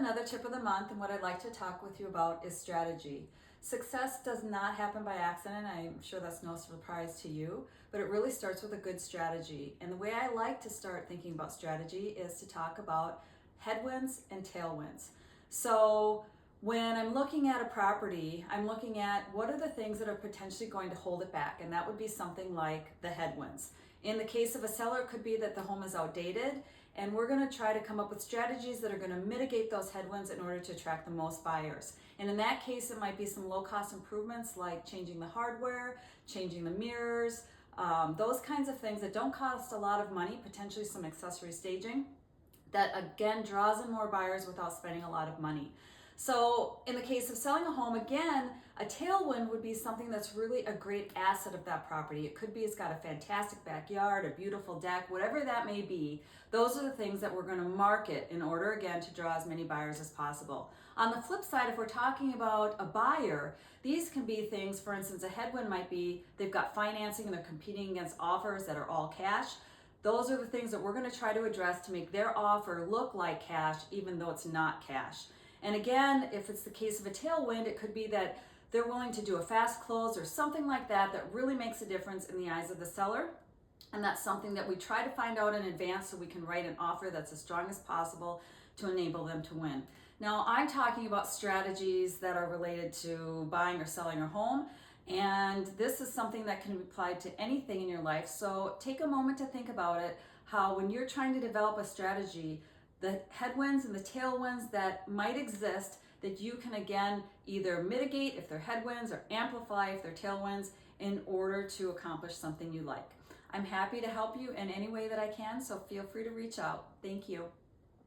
another tip of the month, and what I'd like to talk with you about is strategy. Success does not happen by accident. I'm sure that's no surprise to you, but it really starts with a good strategy. And the way I like to start thinking about strategy is to talk about headwinds and tailwinds. So when I'm looking at a property, I'm looking at what are the things that are potentially going to hold it back, and that would be something like the headwinds. In the case of a seller, it could be that the home is outdated, and we're going to try to come up with strategies that are going to mitigate those headwinds in order to attract the most buyers. And in that case, it might be some low-cost improvements like changing the hardware, changing the mirrors, those kinds of things that don't cost a lot of money, potentially some accessory staging, that again draws in more buyers without spending a lot of money. So in the case of selling a home, again, a tailwind would be something that's really a great asset of that property. It could be it's got a fantastic backyard, a beautiful deck, whatever that may be. Those are the things that we're going to market in order, again, to draw as many buyers as possible. On the flip side, if we're talking about a buyer, these can be things, for instance, a headwind might be they've got financing and they're competing against offers that are all cash. Those are the things that we're going to try to address to make their offer look like cash, even though it's not cash. And again, if it's the case of a tailwind, it could be that they're willing to do a fast close or something like that that really makes a difference in the eyes of the seller. And that's something that we try to find out in advance so we can write an offer that's as strong as possible to enable them to win. Now, I'm talking about strategies that are related to buying or selling a home. And this is something that can be applied to anything in your life. So take a moment to think about it, how when you're trying to develop a strategy, the headwinds and the tailwinds that might exist that you can again either mitigate if they're headwinds or amplify if they're tailwinds in order to accomplish something you like. I'm happy to help you in any way that I can, so feel free to reach out. Thank you.